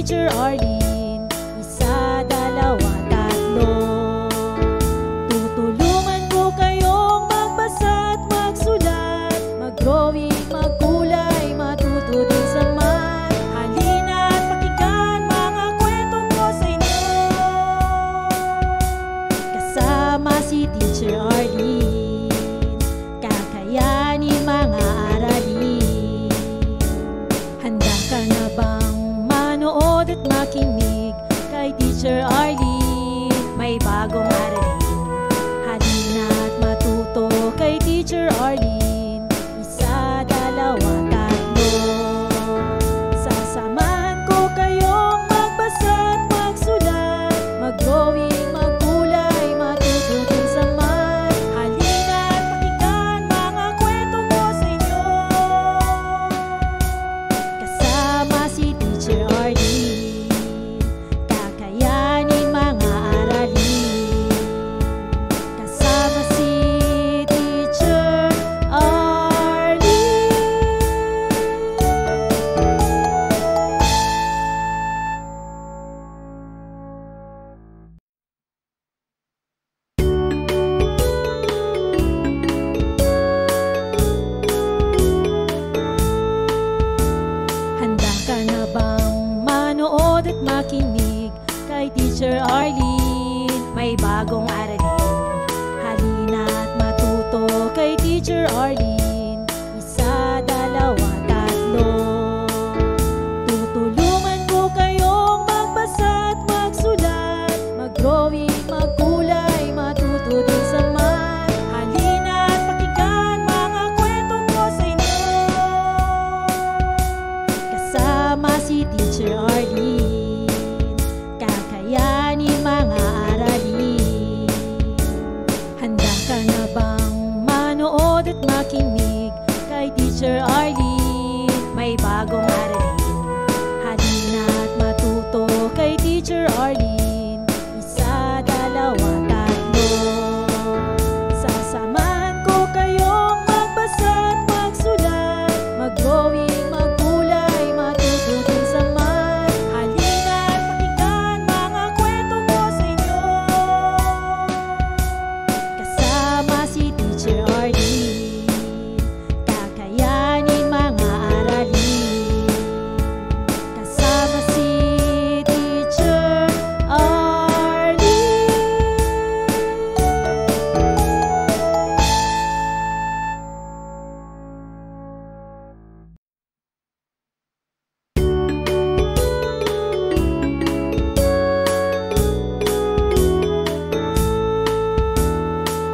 Teacher Arlene. Isa, dalawa, tatlo. Tutulungan ko kayong magbasa at magsulat, mag-drawing, magkulay, matuto din sa math. Halina at pakinggan mga kwento ko sa inyo. Kasama si Teacher Arlene, kakayanin mga aralin. Handa ka na bang manood at makinig kay Teacher Arlene? May bagong aralin. Halina at matuto kay Teacher Arlene. Isa, dalawa, tatlo. Sasamahan ko kayong magbasa at magsulat, mag-drawing, magkulay, matuto din sa math. Halina at pakinggan mga kwento ko sa inyo. Kasama si Teacher Arlene, kakayanin mga aralin. Kasama si Teacher Arlene. Handa ka na bang manood at makinig kay Teacher Arlene? May bagong aralin. Halina at matuto kay Teacher Arlene. Isa, dalawa, tatlo. Tutulungan ko kayong magbasa at magsulat, mag-drawing, magkulay, matuto din sa math. Halina at pakinggan mga kwento ko sa inyo. Kasama si Teacher Arlene, kakayanin mga aralin. Handa ka na bang manood at makinig kay Teacher Arlene? May bagong aralin. Halina at matuto kay Teacher Arlene. Isa, dalawa, tatlo. Sasamahan ko kayong magbasa at magsulat, mag-drawing, magkulay, matuto din sa math. Halina at pakinggan mga kwento ko sa inyo. Kasama si Teacher Arlene, kakayanin mga aralin. Kasama si Teacher Arlene.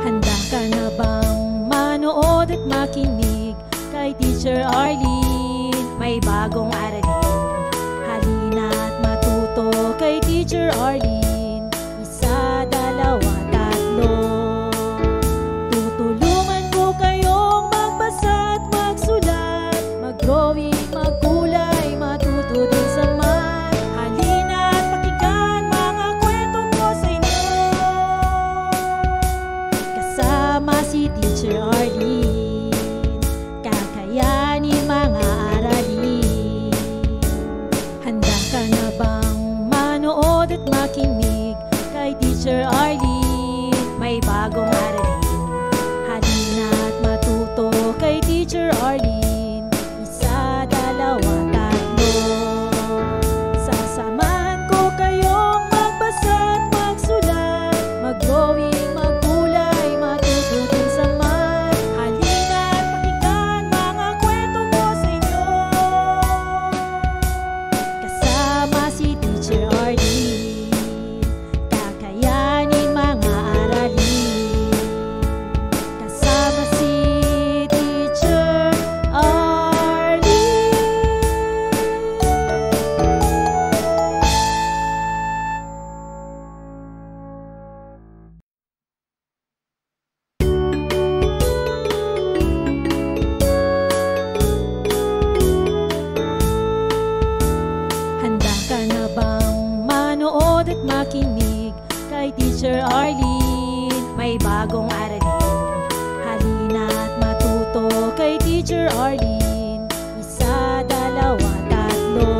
Handa ka na bang manood at makinig kay Teacher Arlene? May bagong aralin. Halina at matuto kay Teacher Arlene. Isa, dalawa, tatlo. Tutulungan ko kayong magbasa at magsulat, mag-drawing, magkulay, matuto din sa math. Halina at pakinggan mga kwento ko sa inyo. Kasama si Teacher Arlene, kakayanin mga aralin. Handa ka na bang manood at makinig kay Teacher Arlene? May bagong aralin. Halina at matuto kay Teacher Arlene. Isa, dalawa, tatlo. Sasamahan ko kayong magbasa at magsulat, mag-drawing, magkulay, matuto din sa math. Halina at pakinggan mga kwento ko sa inyo. Kasama si Teacher Arlene, kakayanin mga aralin. Kasama si Teacher Arlene. Handa ka na bang manood at makinig kay Teacher Arlene? May bagong aralin. Halina at matuto kay Teacher Arlene. Isa, dalawa, tatlo.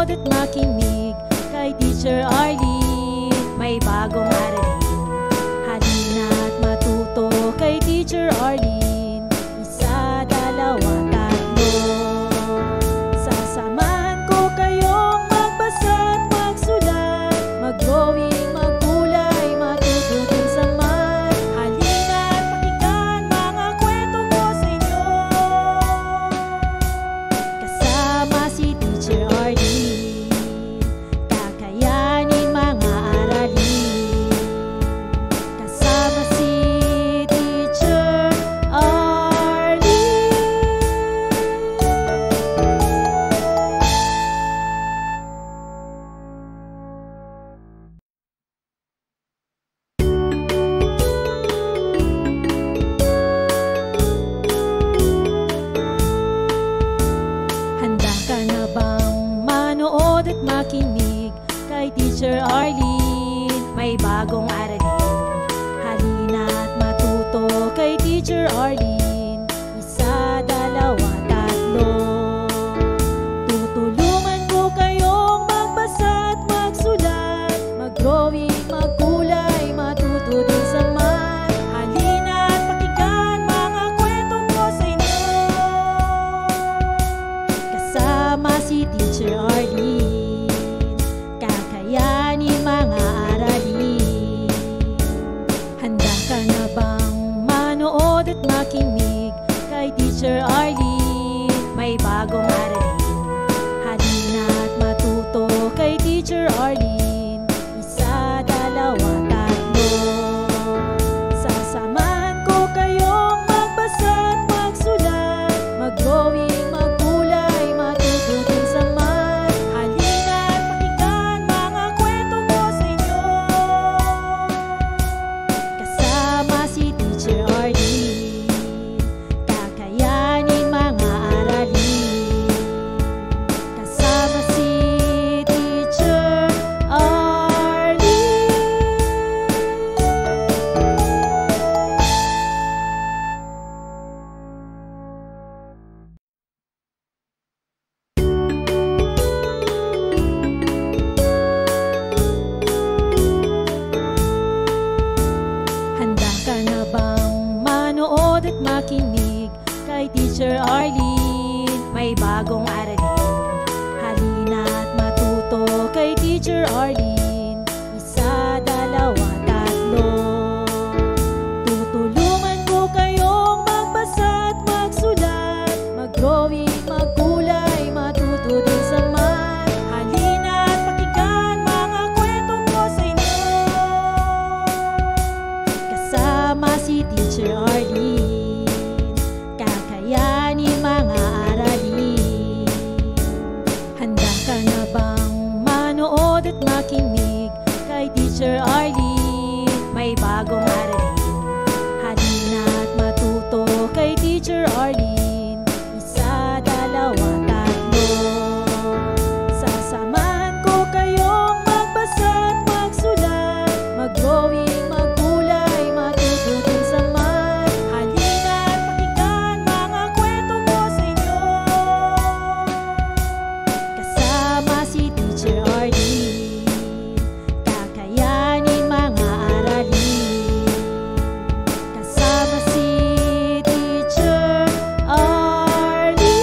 manood at makinig kay Teacher Arlene. May bagong aralin, halina't matuto kay Teacher Arlene. Isa, dalawa, tatlo. Sasamahan ko kayong magbasa at magsulat, mag-drawing, magkulay, matuto din sa math. Halina't pakinggan mga kwento ko sa inyo, kasama si Teacher Arlene. Kakayanin mga aralin, kasama si Teacher Arlene. Handa ka na bang manood at makinig kay Teacher Arlene? May bagong aralin, halina't matuto kay Teacher Arlene. Isa, dalawa, tatlo. Tutulungan ko kayong magbasa at magsulat, mag-drawing, magkulay, matuto din sa math. Halina't pakinggan mga kwento ko sa inyo, kasama si Teacher Arlene. Kakayanin mga aralin. Handa ka na bang manood at makinig kay Teacher Arlene? May bagong aralin, halina't matuto kay Teacher Arlene. Isa, dalawa, tatlo. Sasamahan ko kayong magbasa at magsulat, mag-drawing, magkulay, matuto din sa math. Halina't pakinggan mga kwento ko sa inyo, kasama si Teacher Arlene. Kakayanin mga aralin, kasama si Teacher Arlene. Handa ka na bang manood at makinig kay Teacher Arlene? May bagong aralin, halina't matuto kay Teacher Arlene. Isa, dalawa, tatlo. Tutulungan ko kayong magbasa at magsulat, mag-drawing, magkulay, matuto din sa math. Halina't pakinggan mga kwento ko sa inyo, kasama si Teacher Arlene. Kakayanin mga aralin. Handa ka na bang manood at makinig kay Teacher Arlene? May bagong aralin, halina't matuto kay Teacher Arlene. Isa, dalawa, tatlo. Sasamahan ko kayong magbasa at magsulat, mag-drawing, magkulay, matuto din sa math. Halina't pakinggan mga kwento ko sa inyo, kasama si Teacher Arlene. Kakayanin mga aralin, kasama si Teacher Arlene.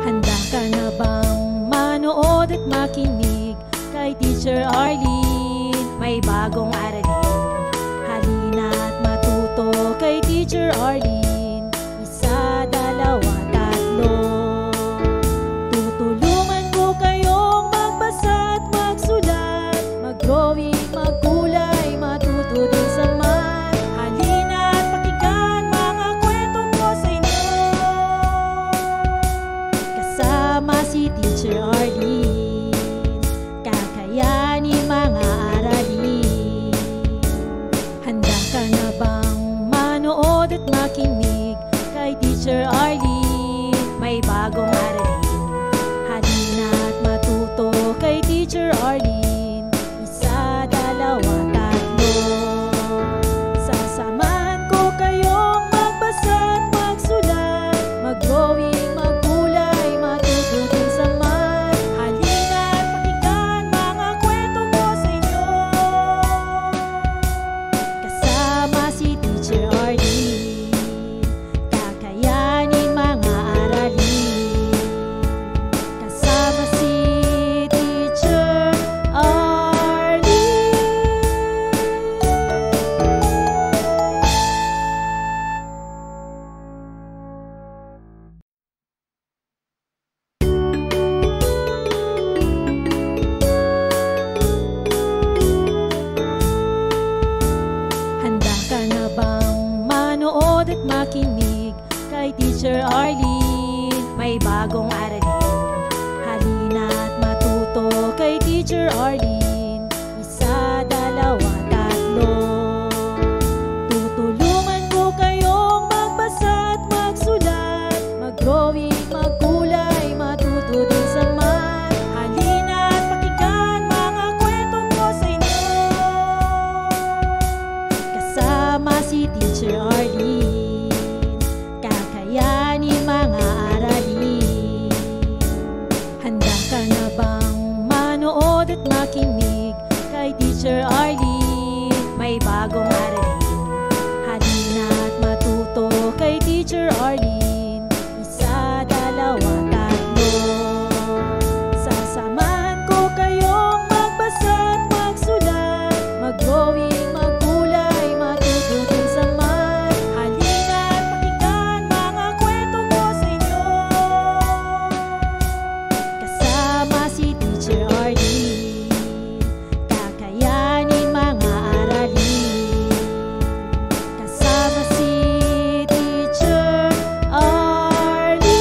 Handa ka na bang manood at makinig kay Teacher Arlene? May bagong aralin, halina't matuto kay Teacher Arlene. Isa, dalawa, tatlo. Tutulungan ko kayong magbasa at magsulat, mag-drawing, magkulay, matuto din sa math. Halina't pakinggan mga kwento ko sa inyo, kasama si Teacher Arlene. Kakayanin mga aralin. Handa ka na bang manood at makinig kay Teacher Arlene? May bagong aralin, Teacher Arlene. Isa, dalawa, tatlo. Tutulungan ko kayong magbasa at magsulat, mag-drawing, magkulay, matuto din sa math. Halina at pakinggan mga kwento ko sa inyo. Kasama si Teacher Arlene, kakayanin mga aralin. Handa ka na bang manood at makinig kay Teacher Arlene? May bagong aralin. Halina at matuto kay Teacher Arlene. Isa, dalawa, tatlo. Sasamahan ko kayong magbasa at magsulat, mag-drawing, magkulay, matuto din sa math. Halina at pakinggan mga kwento ko sa inyo. Kasama si Teacher Arlene, kakayanin mga aralin. Kasama si Teacher Arlene.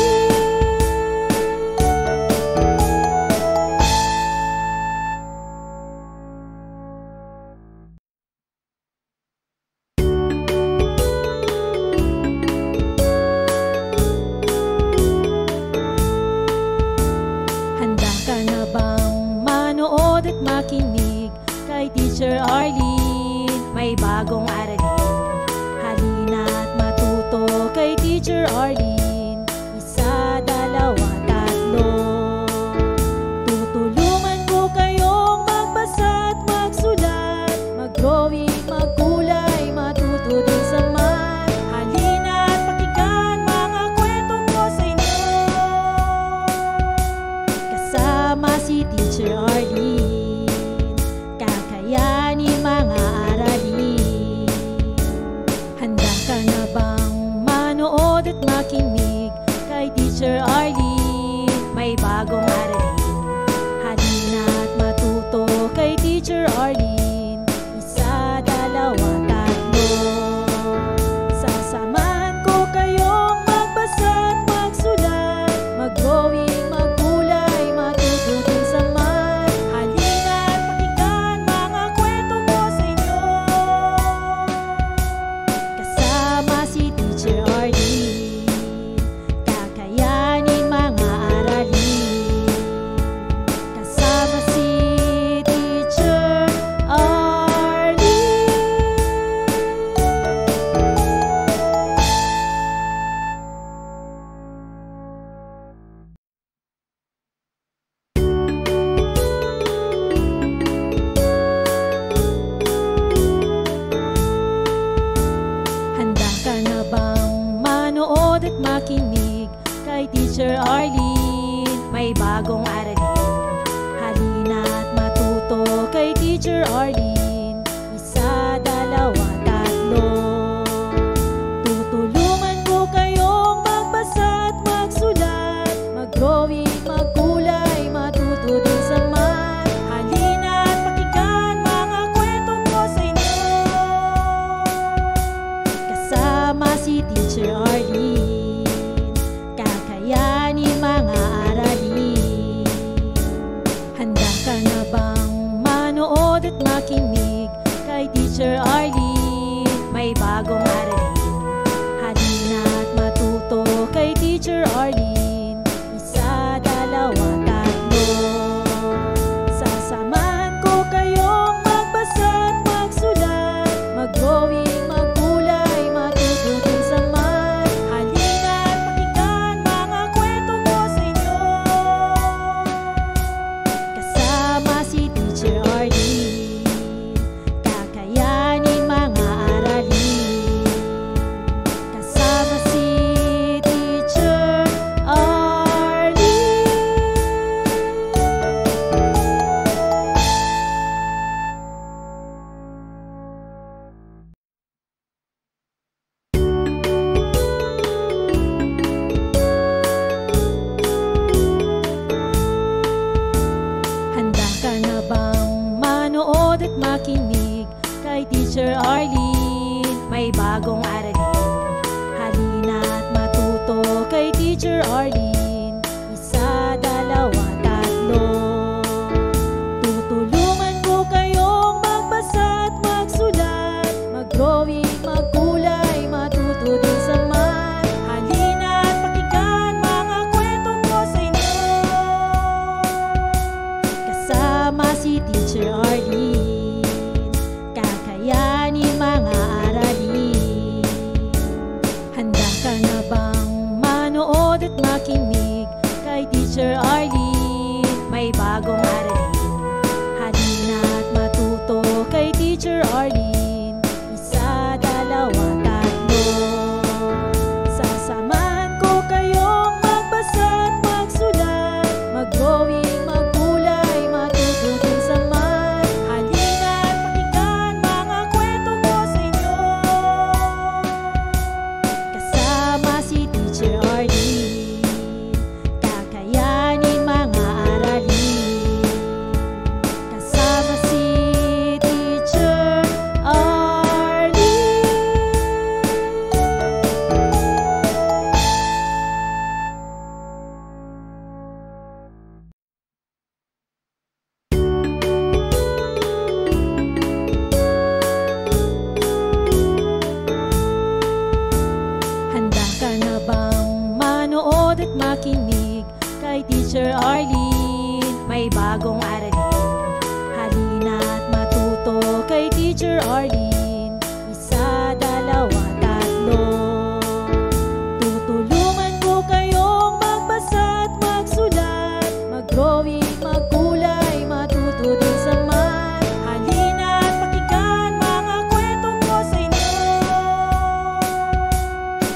Handa ka na bang manood at makinig kay Teacher Arlene? May bagong aralin. Halina at matuto kay Teacher Arlene. Isa, dalawa, tatlo. Tutulungan ko kayong magbasa at magsulat, mag-drawing, magkulay, matuto din sa math. Halina at pakinggan mga kwento ko sa inyo. Kasama si Teacher Arlene, kakayanin mga aralin. Handa ka na bang manood at makinig kay Teacher Arlene? May bagong aralin. Halina at matuto kay Teacher Arlene. Isa, dalawa, tatlo. Sasamahan ko kayong magbasa at magsulat, mag-drawing, magkulay, matuto din sa math. Halina at pakinggan mga kwento ko sa inyo. Kasama si Teacher Arlene, kakayanin mga aralin. Kasama si Teacher Arlene. Handa ka na bang manood at makinig kay Teacher Arlene? May bagong aralin. Halina at matuto kay Teacher Arlene. Isa, dalawa, tatlo. Tutulungan ko kayong magbasa at magsulat, mag-drawing, magkulay, matuto din sa math. Halina at pakinggan mga kwento ko sa inyo. Kasama si Teacher Arlene, kakayanin mga aralin. Handa ka na bang manood at makinig kay Teacher Arlene? May bagong aralin. Halina at matuto kay Teacher Arlene. Isa, dalawa, tatlo. Sasamahan ko kayong magbasa at magsulat, mag-drawing, magkulay, matuto din sa math. Halina at pakinggan mga kwento ko sa inyo. Kasama si Teacher Arlene, kakayanin mga aralin. Kasama si Teacher Arlene. Handa ka na bang manood at makinig kay Teacher Arlene? May bagong aralin. Halina at matuto kay Teacher Arlene. Isa, dalawa, tatlo. si Teacher Arlene, kakayanin mga aralin. Handa ka na bang manood at makinig kay Teacher Arlene? May bagong aralin, halina at matuto kay Teacher Arlene. Isa, dalawa, tatlo. Sasamahan ko kayong magbasa at magsulat, mag-drawing, magkulay, matuto din sa math. Halina at pakinggan mga kwento ko sa inyo, kasama si Teacher Arlene, kakayanin mga aralin. Kasama si Teacher Arlene. Handa ka na bang manood at makinig kay Teacher Arlene? May bagong aralin, halina at matuto kay Teacher Arlene. Isa, dalawa, tatlo. Tutulungan ko kayong magbasa at magsulat, mag-drawing, magkulay, matuto din sa math. Halina at pakinggan mga kwento ko sa inyo,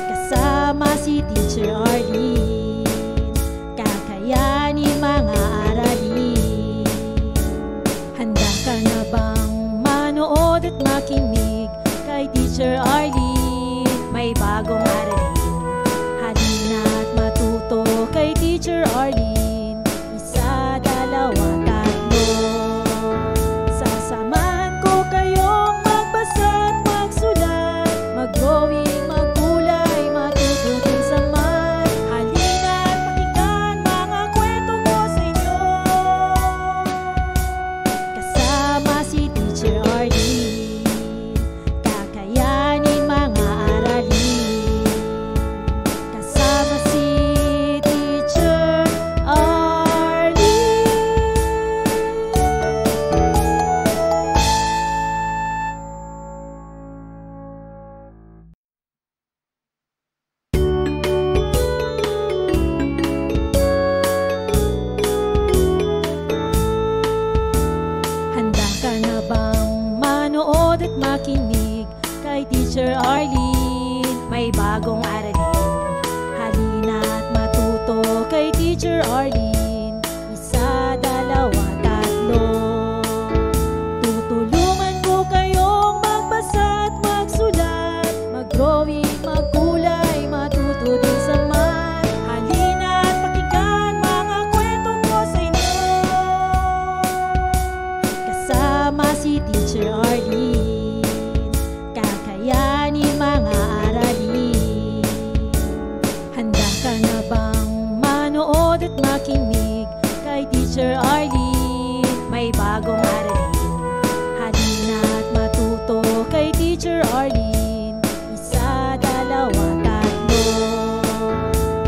kasama si Teacher Arlene, kakayanin mga aralin. Handa ka na bang manood at makinig kay Teacher Arlene? May bagong aralin, halina at matuto kay Teacher Arlene. Isa, dalawa, tatlo. Sasamahan ko kayong magbasa at magsulat, mag-drawing, magkulay, matuto din sa math. Halina at pakinggan mga kwento ko sa inyo, kasama si Teacher Arlene, kakayanin mga aralin. Kasama si Teacher Arlene. Handa ka na bang manood at makinig kay Teacher Arlene? May bagong aralin, halina at matuto kay Teacher Arlene. Isa, dalawa, tatlo. Tutulungan ko kayong magbasa at magsulat, mag-drawing, magkulay, matuto din sa math. Halina at pakinggan mga kwento ko sa inyo, kasama si Teacher Arlene, kakayanin mga aralin. Handa ka na bang manood at makinig kay Teacher Arlene? May bagong aralin, halina at matuto kay Teacher Arlene. Isa, dalawa, tatlo.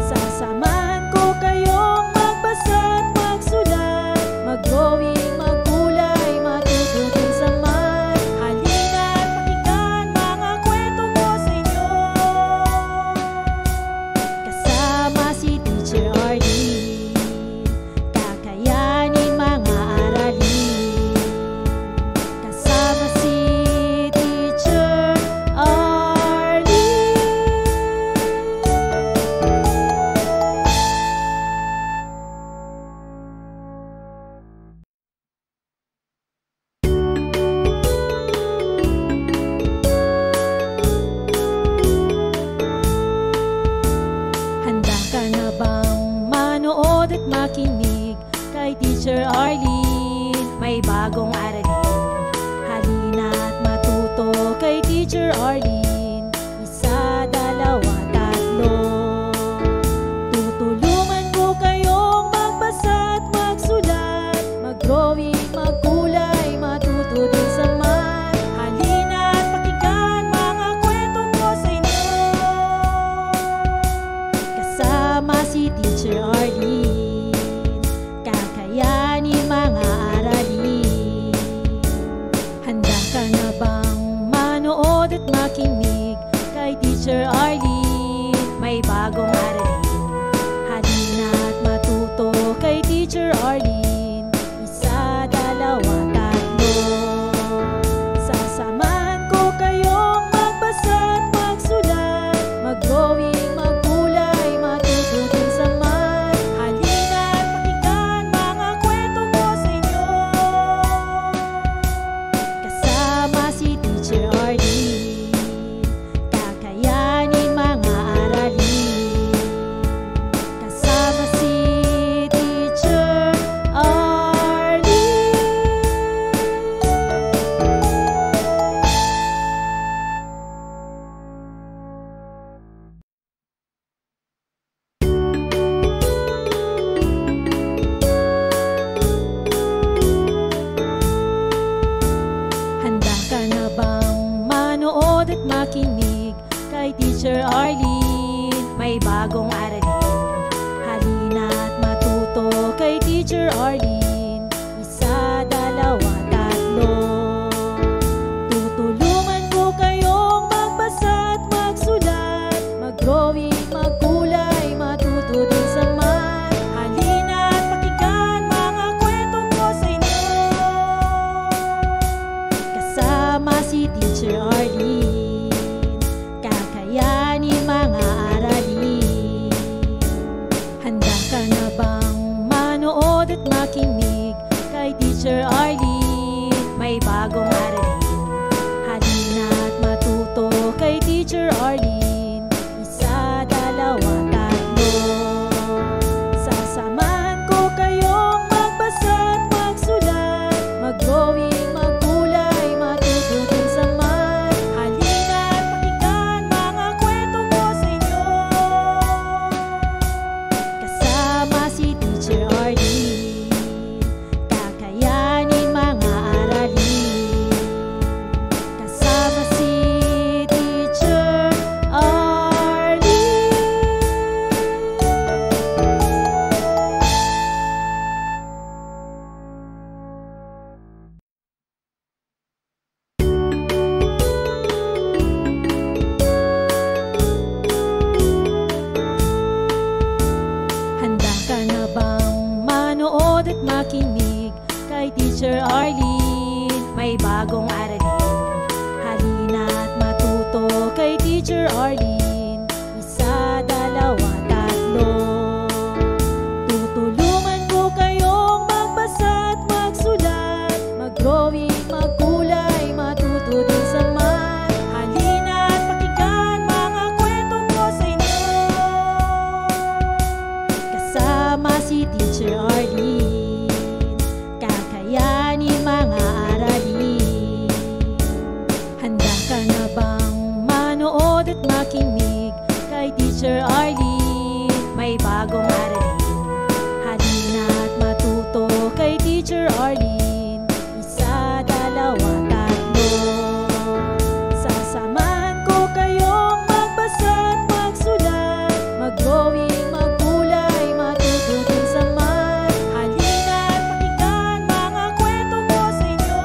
Sasamahan ko kayong magbasa at magsulat, mag-drawing, magkulay, matuto din sa math. Halina at pakinggan mga kwento ko sa inyo, kasama si Teacher Arlene, kakayanin mga aralin. Kasama si Teacher Arlene. Handa ka na bang manood at makinig kay Teacher Arlene? May bagong aralin, halina at matuto kay Teacher Arlene. Isa, dalawa, tatlo. Tutulungan ko kayong magbasa at magsulat, mag-drawing, magkulay, matuto din sa math. Halina at pakinggan mga kwento ko sa inyo, kasama si Teacher Arlene, kakayanin mga aralin. Teacher Arlene, may bagong aralin. Halina't matuto kay Teacher Arlene. Isa, dalawa, tatlo. Sasamahan ko kayong magbasa't magsulat, mag-drawing, magkulay, matututin sa math. Halina't pakinggan mga kwento ko sa inyo. Kasama si Teacher Arlene, kakayanin mga aralin. Kasama si Teacher Arlene. Handa ka na bang manood at makinig kay Teacher Arlene? May bagong aralin. Halina't matuto kay Teacher Arlene. Isa, dalawa, tatlo. Tutulungan ko kayong magbasa at magsulat, mag-drawing, magkulay, matututin sa math. Halina't pakinggan mga kwento ko sa inyo. Kasama si Teacher Arlene, kakayanin mga aralin. Handa ka na bang manood at makinig kay Teacher Arlene? May bagong aralin. Halina't matuto kay Teacher Arlene. Isa, dalawa, tatlo. Sasamahan ko kayong magbasa at magsulat, mag-drawing, magkulay, matututin sa math. Halina't pakinggan mga kwento ko sa inyo. Kasama si Teacher Arlene, kakayanin mga aralin. Kasama si Teacher Arlene. Handa ka na bang manood at makinig kay Teacher Arlene? May bagong aralin. Halina't matuto kay Teacher Arlene. Isa, dalawa, tatlo. Tutulungan ko kayong magbasa at magsulat, mag-drawing, magkulay, matututin sa math. Halina't pakinggan mga kwento ko sa inyo. Kasama si Teacher Arlene, kakayanin mga aralin. Handa ka na bang manood at makinig kay Teacher Arlene? May bagong aralin. Halina't matuto kay Teacher Arlene. Isa, dalawa, tatlo. Sasamahan ko kayong magbasa at magsulat, mag-drawing, magkulay, matututin sa math. Halina't pakinggan mga kwento ko sa inyo.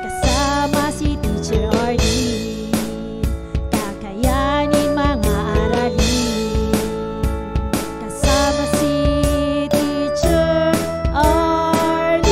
Kasama si Teacher Arlene, kakayanin mga aralin. Kasama si Teacher Arlene.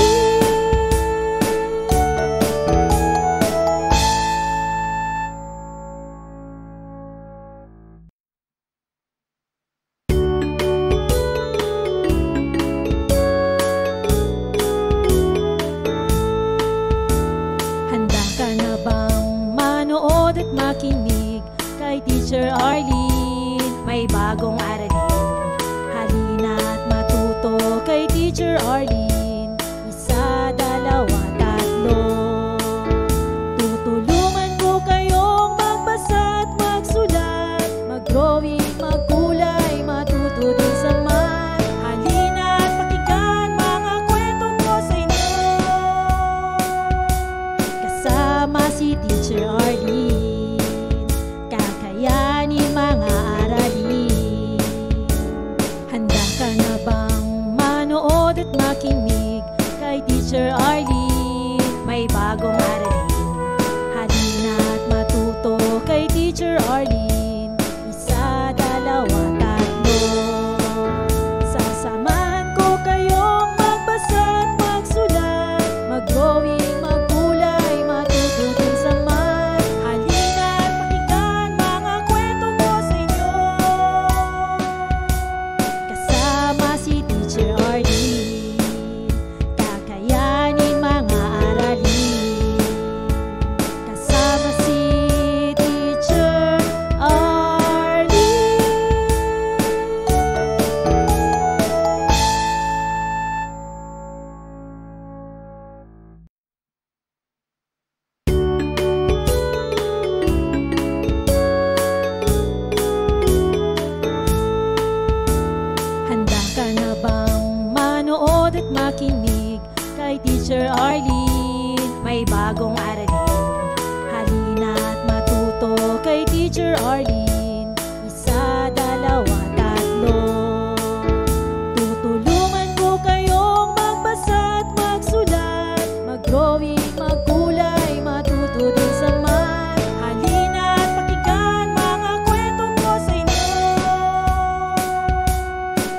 Handa ka na bang manood at makinig kay Teacher Arlene? May bagong aralin. Halina't matuto kay Teacher Arlene. Isa, dalawa, tatlo. Tutulungan ko kayong magbasa at magsulat, mag-drawing, magkulay, matututin sa math. Halina't pakinggan mga kwento ko sa inyo. Kasama si Teacher Arlene, kakayanin mga aralin. Handa ka na bang manood at makinig kay Teacher Arlene? May bagong aralin. Halina't matuto makinig kay Teacher Arlene. May bagong aralin, halina't matuto kay Teacher Arlene. Isa, dalawa, tatlo. Tutulungan ko kayong magbasa at magsulat, mag-drawing, magkulay, matuto din sa math. Halina't pakinggan mga kwento ko sa inyo,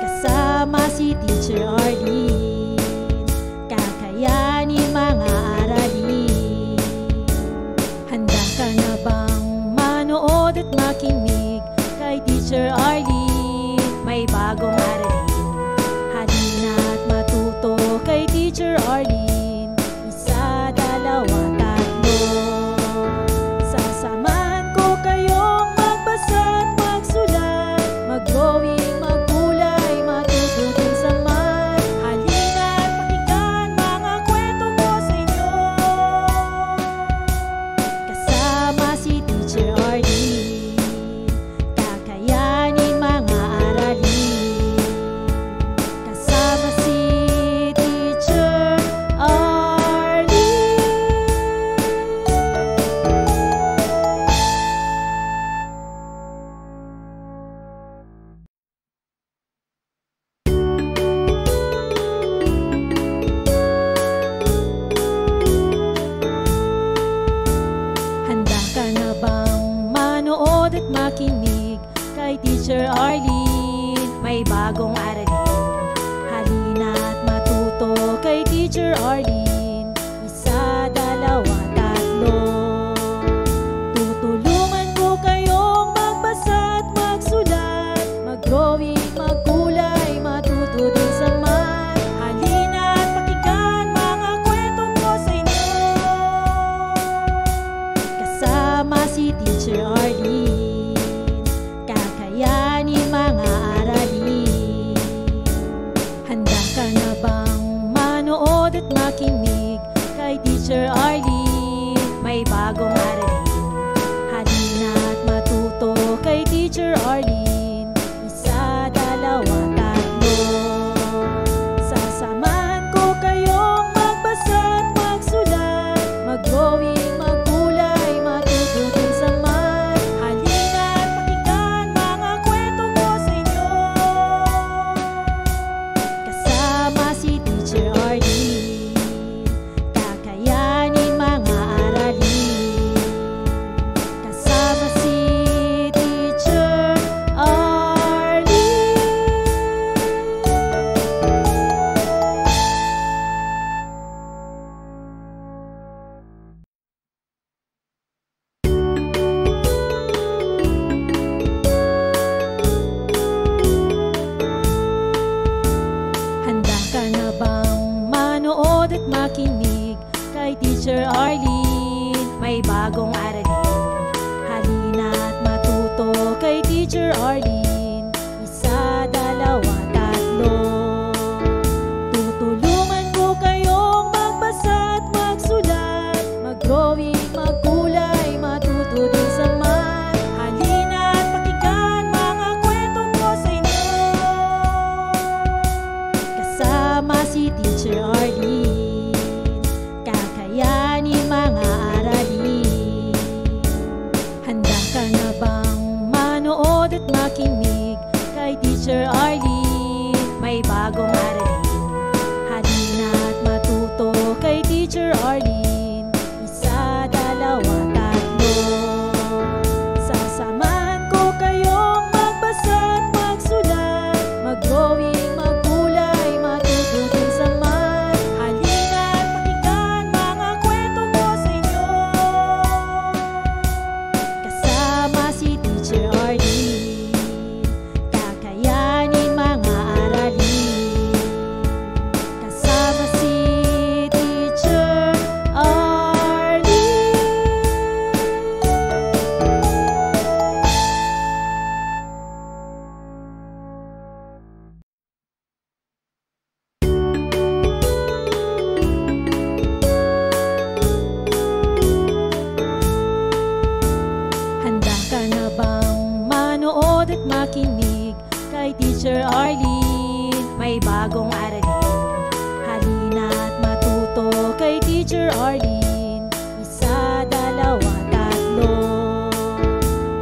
kasama si Teacher Arlene. Kakayanin mga aralin. Handa ka na bang manood at makinig kay Teacher Arlene? May bagong aralin, halina't matuto kay Teacher Arlene. Isa, dalawa, tatlo. Sasamahan ko kayong magbasa at magsulat, mag-drawing, magkulay, matuto din sa math. Halina't pakinggan mga kwento ko sa inyo, kasama si Teacher Arlene. Kakayanin mga aralin, kasama si Teacher Arlene. Handa ka na bang manood at makinig kay Teacher Arlene? May bagong aralin, halina't matuto kay Teacher Arlene. Isa, dalawa, tatlo. Tutulungan ko kayong magbasa at magsulat, mag-drawing, magkulay, matuto din sa math. Halina't pakinggan mga kwento ko sa inyo, kasama si Teacher Arlene. Kakayanin mga aralin. Handa ka na bang manood at makinig kay Teacher Arlene? May bagong aralin, halina't matuto kay Teacher Arlene. Isa, dalawa, tatlo. Sasamahan ko kayong magbasa at magsulat, mag-drawing, magkulay, matuto din sa math. Halina't pakinggan mga kwento ko sa inyo, kasama si Teacher Arlene. Kakayanin mga aralin, kasama si Teacher Arlene. Handa ka na bang manood at makinig kay Teacher Arlene? May bagong aralin, halina't matuto kay Teacher Arlene. Isa, dalawa, tatlo. Tutulungan ko kayong magbasa at magsulat, mag-drawing, magkulay, matuto din sa math. Halina't pakinggan mga kwento ko sa inyo, kasama si Teacher Arlene. Kakayanin mga aralin. Handa ka na bang manood at makinig kay Teacher Arlene? May bagong aralin, halina't matuto kay Teacher Arlene. Isa, dalawa, tatlo. Sasamahan ko kayong magbasa at magsulat, mag-drawing, magkulay, matuto din sa math. Halina't pakinggan mga kwento ko sa inyo, kasama si Teacher Arlene. Kakayanin mga aralin, kasama si Teacher Arlene. Handa ka na bang manood at makinig kay Teacher Arlene? May bagong aralin, halina't Teacher Arlene. Isa, dalawa, tatlo.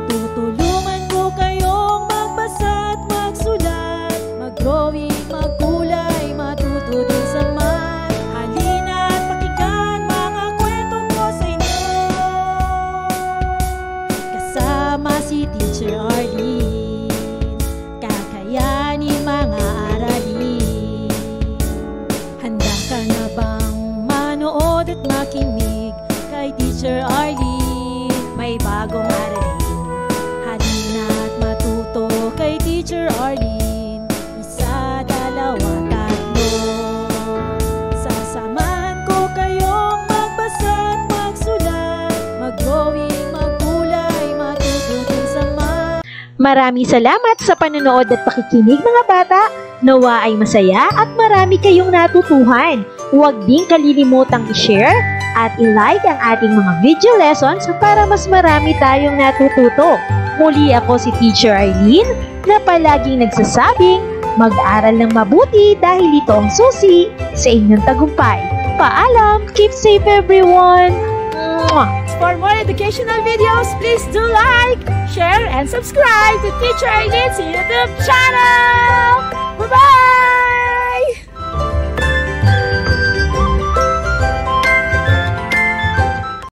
Tutulungan ko kayong magbasa at magsulat, mag-drawing, magkulay, matuto din sa math. Halina at pakinggan mga kwento ko sa inyo. Kasama si Teacher Arlene, kakayanin mga aralin. Handa ka na bang manood at makinig kay Teacher Arlene? May bagong aralin. Halina at matuto kay Teacher Arlene. Isa, dalawa, tatlo. Sasamahan ko kayong magbasa at magsulat, mag-drawing, magkulay, matuto din sa math. Maraming salamat sa panonood at pakikinig mga bata. Nawa ay masaya at marami kayong natutuhan. Huwag din kalilimutang i-share at i-like ang ating mga video lessons para mas marami tayong natututo. Muli ako si Teacher Arlene na palaging nagsasabing mag-aral ng mabuti dahil ito ang susi sa inyong tagumpay. Paalam! Keep safe everyone! Mwah! For more educational videos, please do like, share, and subscribe to Teacher Arlene's YouTube channel! Bye-bye!